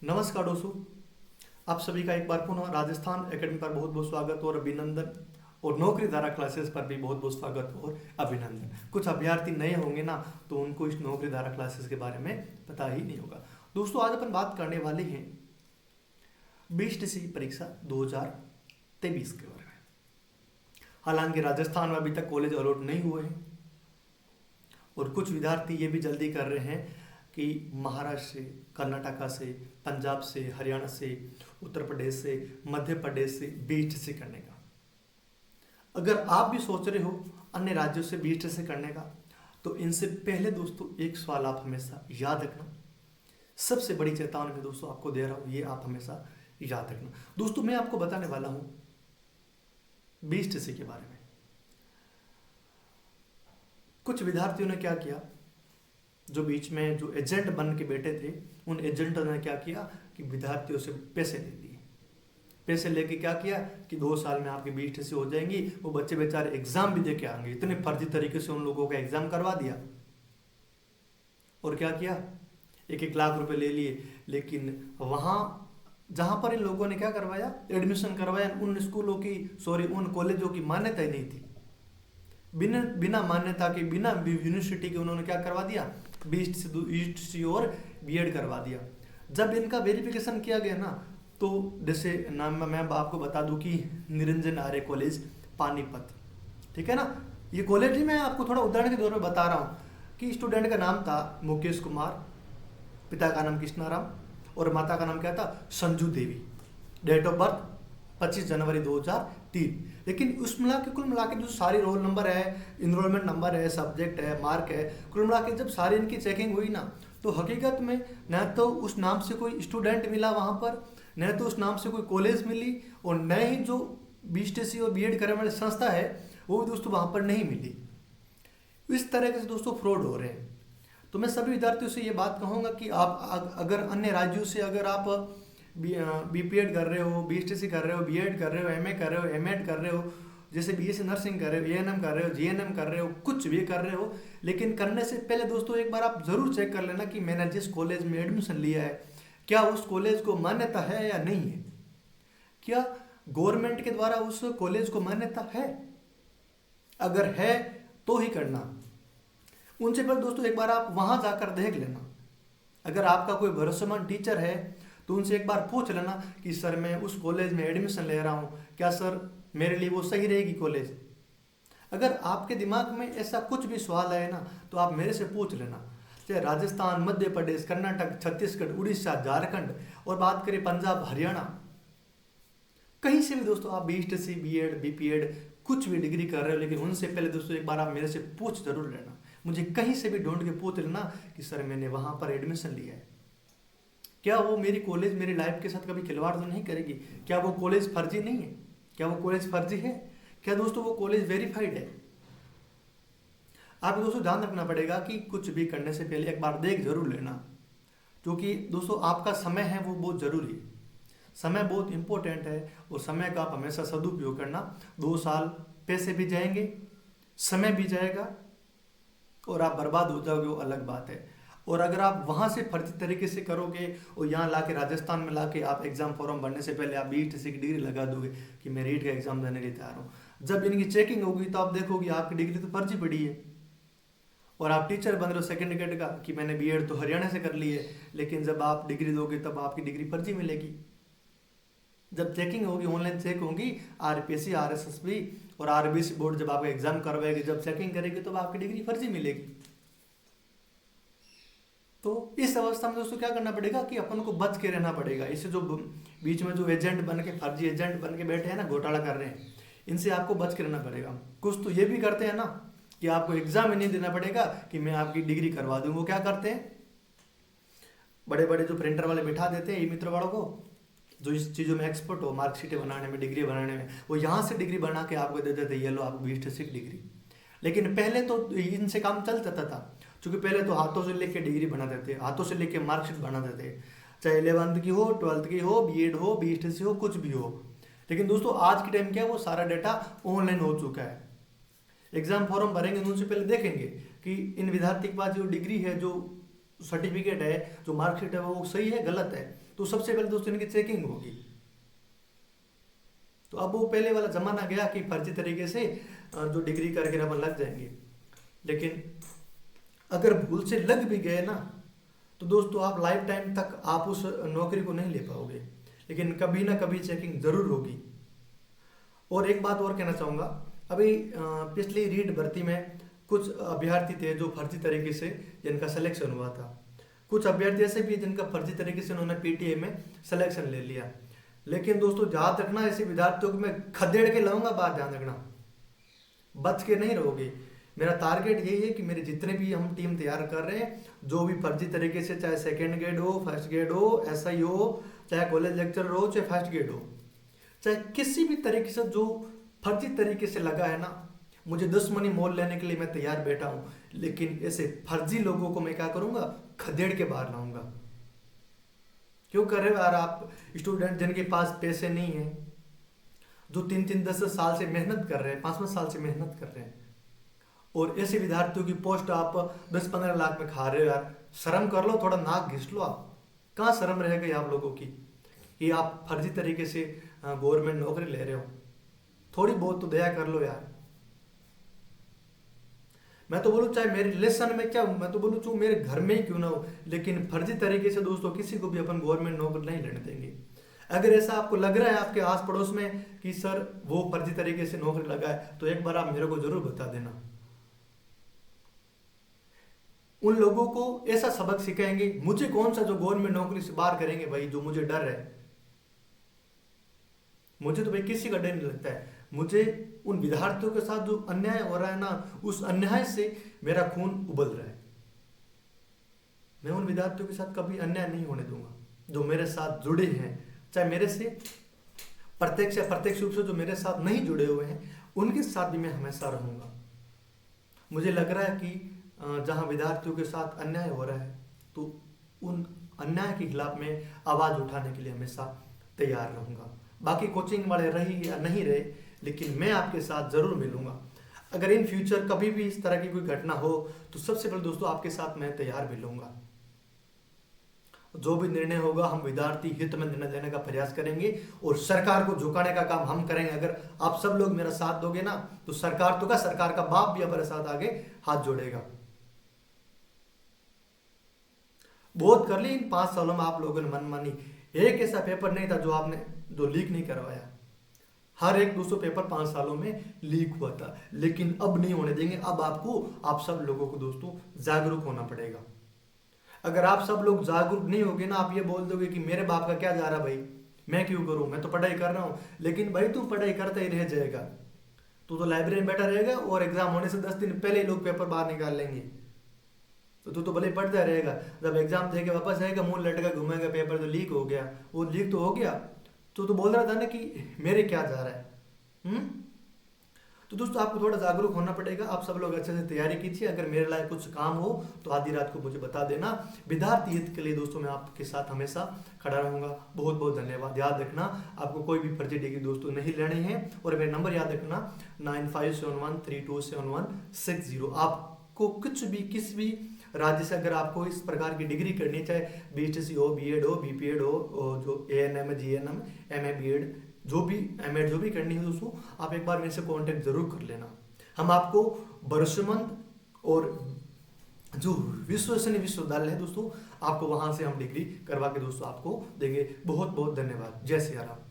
नमस्कार दोस्तों, आप सभी का एक बार पुनः राजस्थान एकेडमी पर बहुत बहुत स्वागत और अभिनंदन। और नौकरी धारा क्लासेस पर भी बहुत बहुत स्वागत और अभिनंदन। कुछ अभ्यर्थी नए होंगे ना, तो उनको इस नौकरी धारा क्लासेस के बारे में पता ही नहीं होगा। दोस्तों, आज अपन बात करने वाले हैं बीटीसी परीक्षा 2023 के बारे में। हालांकि राजस्थान में अभी तक कॉलेज अलॉट नहीं हुए हैं और कुछ विद्यार्थी ये भी जल्दी कर रहे हैं कि महाराष्ट्र से, कर्नाटका से, पंजाब से, हरियाणा से, उत्तर प्रदेश से, मध्य प्रदेश से बीटीसी करने का। अगर आप भी सोच रहे हो अन्य राज्यों से बीटीसी करने का, तो इनसे पहले दोस्तों एक सवाल आप हमेशा याद रखना। सबसे बड़ी चेतावनी मैं दोस्तों आपको दे रहा हूँ, ये आप हमेशा याद रखना। दोस्तों, मैं आपको बताने वाला हूँ बीटीसी के बारे में। कुछ विद्यार्थियों ने क्या किया, जो बीच में जो एजेंट बन के बैठे थे, उन एजेंटों ने क्या किया कि विद्यार्थियों से पैसे ले लिए। पैसे लेके क्या किया कि 2 साल में आपकी बीटीसी हो जाएंगी। वो बच्चे बेचारे एग्जाम भी दे के आएंगे। इतने फर्जी तरीके से उन लोगों का एग्जाम करवा दिया और क्या किया, 1-1 लाख रुपए ले लिए। लेकिन वहाँ जहाँ पर इन लोगों ने क्या करवाया, एडमिशन करवाया, उन स्कूलों की उन कॉलेजों की मान्यता ही नहीं थी। बिना मान्यता के, बिना यूनिवर्सिटी के उन्होंने क्या करवा दिया, बीटीसी और बीएड करवा दिया। जब इनका वेरिफिकेशन किया गया ना, तो जैसे नाम मैं आपको बता दूं कि निरंजन आर्य कॉलेज पानीपत, ठीक है ना। ये कॉलेज ही मैं आपको थोड़ा उदाहरण के तौर पे बता रहा हूँ कि स्टूडेंट का नाम था मुकेश कुमार, पिता का नाम कृष्णाराम और माता का नाम क्या था, Sanju Devi. Date of birth 25 जनवरी 2003। लेकिन उस कुल मिला के जो सारी रोल नंबर है, इनरोलमेंट नंबर है, सब्जेक्ट है, मार्क है, कुल मिला के जब सारी इनकी चेकिंग हुई ना, तो हकीकत में न तो उस नाम से कोई स्टूडेंट मिला वहाँ पर, न तो उस नाम से कोई कॉलेज मिली, और न ही जो बीटीसी और बीएड करने वाली संस्था है वो भी दोस्तों वहाँ पर नहीं मिली। इस तरह से दोस्तों फ्रॉड हो रहे हैं। तो मैं सभी विद्यार्थियों से ये बात कहूँगा कि आप अगर अन्य राज्यों से अगर आप बीपीएड कर रहे हो, बीटीसी कर रहे हो, बीएड कर रहे हो, एमए कर रहे हो, एमएड कर रहे हो, जैसे बीएससी नर्सिंग कर रहे हो, एएनएम कर रहे हो, जीएनएम कर रहे हो, कुछ भी कर रहे हो, लेकिन करने से पहले दोस्तों एक बार आप जरूर चेक कर लेना कि मैंने जिस कॉलेज में एडमिशन लिया है, क्या उस कॉलेज को मान्यता है या नहीं है। क्या गवर्नमेंट के द्वारा उस कॉलेज को मान्यता है? अगर है तो ही करना। उनसे पहले दोस्तों एक बार आप वहां जाकर देख लेना। अगर आपका कोई भरोसेमंद टीचर है तो उनसे एक बार पूछ लेना कि सर मैं उस कॉलेज में एडमिशन ले रहा हूँ, क्या सर मेरे लिए वो सही रहेगी कॉलेज। अगर आपके दिमाग में ऐसा कुछ भी सवाल आए ना, तो आप मेरे से पूछ लेना। चाहे राजस्थान, मध्य प्रदेश, कर्नाटक, छत्तीसगढ़, उड़ीसा, झारखंड और बात करें पंजाब, हरियाणा, कहीं से भी दोस्तों आप बीटीसी, बीएड, बीपीएड कुछ भी डिग्री कर रहे हो, लेकिन उनसे पहले दोस्तों एक बार आप मेरे से पूछ जरूर लेना। मुझे कहीं से भी ढूंढ के पूछ लेना कि सर मैंने वहां पर एडमिशन लिया है, क्या वो मेरी कॉलेज मेरी लाइफ के साथ कभी खिलवाड़ तो नहीं करेगी? क्या वो कॉलेज फर्जी नहीं है? क्या वो कॉलेज फर्जी है? क्या दोस्तों वो कॉलेज वेरीफाइड है? आपको दोस्तों ध्यान रखना पड़ेगा कि कुछ भी करने से पहले एक बार देख जरूर लेना, क्योंकि दोस्तों आपका समय है वो बहुत जरूरी है। समय बहुत इंपॉर्टेंट है और समय का आप हमेशा सदुपयोग करना। 2 साल पैसे भी जाएंगे, समय भी जाएगा और आप बर्बाद हो जाओगे, वो अलग बात है। और अगर आप वहाँ से फर्जी तरीके से करोगे और यहाँ लाके राजस्थान में लाके आप एग्जाम फॉर्म भरने से पहले आप बीटीसी की डिग्री लगा दोगे कि मैं रीट का एग्जाम देने के लिए तैयार हूँ, जब इनकी चेकिंग होगी तो आप देखोगे आपकी डिग्री तो फर्जी पड़ी है। और आप टीचर बन रहे हो सेकेंड ग्रेड का कि मैंने बीएड तो हरियाणा से कर ली है, लेकिन जब आप डिग्री दोगे तब आपकी डिग्री फर्जी मिलेगी। जब चेकिंग होगी, ऑनलाइन चेक होगी, आरपीएससी, आरएसएसबी और आरबीसी बोर्ड जब आपका एग्जाम करवाएगी, जब चेकिंग करेगी तो आपकी डिग्री फर्जी मिलेगी। तो इस अवस्था में दोस्तों क्या करना पड़ेगा कि अपन को बच के रहना पड़ेगा। इससे जो बीच में जो एजेंट बन के, फर्जी एजेंट बन के बैठे हैं ना, घोटाला कर रहे हैं, इनसे आपको बच के रहना पड़ेगा। कुछ तो ये भी करते हैं ना कि आपको एग्जाम ही नहीं देना पड़ेगा कि मैं आपकी डिग्री करवा दूँ। वो क्या करते हैं, बड़े बड़े जो प्रिंटर वाले बिठा देते हैं ई मित्र वालों को, जो इस चीज़ों में एक्सपर्ट हो, मार्कशीटें बनाने में, डिग्री बनाने में, वो यहाँ से डिग्री बना के आपको दे देते, ये लो आपको बीटीसी की डिग्री। लेकिन पहले तो इनसे काम चल जाता था, क्योंकि पहले तो हाथों से लेके डिग्री बना देते, हाथों से लेके मार्कशीट बना देते, चाहे 11th की हो, 12th की हो, बीएड हो, बीटीसी हो, कुछ भी हो। लेकिन दोस्तों आज के टाइम क्या है, वो सारा डाटा ऑनलाइन हो चुका है। एग्जाम फॉर्म भरेंगे तो उनसे पहले देखेंगे कि इन विद्यार्थी के पास जो डिग्री है, जो सर्टिफिकेट है, जो मार्कशीट है वो सही है गलत है, तो सबसे पहले दोस्तों इनकी चेकिंग होगी। तो अब वो पहले वाला जमाना गया कि फर्जी तरीके से जो डिग्री करके अपन लग जाएंगे। लेकिन अगर भूल से लग भी गए ना, तो दोस्तों आप लाइफ टाइम तक आप उस नौकरी को नहीं ले पाओगे, लेकिन कभी ना कभी चेकिंग जरूर होगी। और एक बात और कहना चाहूँगा, अभी पिछली रीट भर्ती में कुछ अभ्यर्थी थे जो फर्जी तरीके से जिनका सिलेक्शन हुआ था। कुछ अभ्यर्थी ऐसे भी जिनका फर्जी तरीके से उन्होंने पीटीए में सिलेक्शन ले लिया। लेकिन दोस्तों ध्यान रखना, ऐसे विद्यार्थियों को मैं खदेड़ के लाऊंगा बात, ध्यान रखना, बच के नहीं रहोगे। मेरा टारगेट यही है कि मेरे जितने भी हम टीम तैयार कर रहे हैं, जो भी फर्जी तरीके से, चाहे सेकेंड ग्रेड हो, फर्स्ट ग्रेड हो, एसआई हो, चाहे कॉलेज लेक्चरर हो, चाहे फर्स्ट ग्रेड हो, चाहे किसी भी तरीके से जो फर्जी तरीके से लगा है ना, मुझे दुश्मनी मोल लेने के लिए मैं तैयार बैठा हूं। लेकिन ऐसे फर्जी लोगों को मैं क्या करूंगा, खदेड़ के बाहर लाऊंगा। क्यों कर रहे हो यार आप स्टूडेंट जिनके पास पैसे नहीं है, जो 3-3, 10 साल से मेहनत कर रहे हैं, 5-5 साल से मेहनत कर रहे हैं, और ऐसे विद्यार्थियों की पोस्ट आप 10-15 लाख में खा रहे हो। यार शर्म कर लो, थोड़ा नाक घिस लो। आप कहाँ शर्म रह गई आप लोगों की कि आप फर्जी तरीके से गवर्नमेंट नौकरी ले रहे हो? थोड़ी बहुत तो दया कर लो यार। मैं तो बोलूँ चाहे मेरे रिलेशन में क्या, मैं तो बोलूँ मेरे घर में ही क्यों ना हो, लेकिन फर्जी तरीके से दोस्तों किसी को भी अपन गवर्नमेंट नौकरी नहीं लेने देंगे। अगर ऐसा आपको लग रहा है आपके आस पड़ोस में कि सर वो फर्जी तरीके से नौकरी लगा है, तो एक बार आप मेरे को जरूर बता देना। उन लोगों को ऐसा सबक सिखाएंगे, मुझे कौन सा जो गवर्नमेंट नौकरी से बाहर करेंगे भाई, जो मुझे डर है। मुझे तो भाई किसी का डर नहीं लगता है। मुझे उन विद्यार्थियों के साथ जो अन्याय हो रहा है ना, उस अन्याय से मेरा खून उबल रहा है। मैं उन विद्यार्थियों के साथ कभी अन्याय नहीं होने दूंगा जो मेरे साथ जुड़े हैं, चाहे मेरे से प्रत्यक्ष या प्रत्यक्ष रूप से जो मेरे साथ नहीं जुड़े हुए हैं, उनके साथ भी मैं हमेशा रहूंगा। मुझे लग रहा है कि जहां विद्यार्थियों के साथ अन्याय हो रहा है, तो उन अन्याय के खिलाफ मैं आवाज उठाने के लिए हमेशा तैयार रहूंगा। बाकी कोचिंग वाले रही या नहीं रहे, लेकिन मैं आपके साथ जरूर मिलूंगा। अगर इन फ्यूचर कभी भी इस तरह की कोई घटना हो, तो सबसे पहले दोस्तों आपके साथ मैं तैयार मिलूंगा। जो भी निर्णय होगा हम विद्यार्थी हित में निर्णय लेने का प्रयास करेंगे, और सरकार को झुकाने का काम हम करेंगे। अगर आप सब लोग मेरा साथ दोगे ना, तो सरकार तो क्या, सरकार का बाप भी हमारे साथ आगे हाथ जोड़ेगा। बहुत कर ली इन 5 सालों में आप लोगों ने मनमानी। एक ऐसा पेपर नहीं था जो लीक नहीं करवाया। हर एक 200 पेपर 5 सालों में लीक हुआ था, लेकिन अब नहीं होने देंगे। अब आप सब लोगों को दोस्तों जागरूक होना पड़ेगा। अगर आप सब लोग जागरूक नहीं होगे ना, आप ये बोल दोगे कि मेरे बाप का क्या जा रहा भाई, मैं क्यों करूं, मैं तो पढ़ाई कर रहा हूं। लेकिन भाई तू पढ़ाई करता ही रह जाएगा, तू तो लाइब्रेरी में बैठा रहेगा, और एग्जाम होने से 10 दिन पहले ही लोग पेपर बाहर निकाल लेंगे। तो तू तो भले पढ़ता रहेगा, जब एग्जाम दे के वापस आएगा मुंह लटका घूमेगा, पेपर तो लीक हो गया। वो लीक तो हो गया, तो बोल रहा था ना कि मेरे क्या जा रहा है। तो दोस्तों आपको थोड़ा जागरूक होना पड़ेगा। आप सब लोग अच्छे से तैयारी कीजिए। अगर मेरे लायक कुछ काम हो तो आधी रात को मुझे बता देना। विद्यार्थी हित के लिए दोस्तों मैं आपके साथ हमेशा खड़ा रहूंगा। बहुत बहुत धन्यवाद। याद रखना आपको कोई भी फर्जी डिग्री दोस्तों नहीं लेनी है, और मेरा नंबर याद रखना 9571327160। आपको कुछ भी किसी भी राज्य से अगर आपको इस प्रकार की डिग्री करनी, चाहे बीटीसी हो, बीएड हो, बीपीएड हो, जो एएनएम, जीएनएम, एमए, बीएड, जो भी एमएड जो भी करनी है दोस्तों, आप एक बार मेरे से कांटेक्ट जरूर कर लेना। हम आपको भरोसेमंद और जो विश्वसनीय विश्वविद्यालय है दोस्तों, आपको वहां से हम डिग्री करवा के दोस्तों आपको देंगे। बहुत बहुत धन्यवाद। जय सिया राम।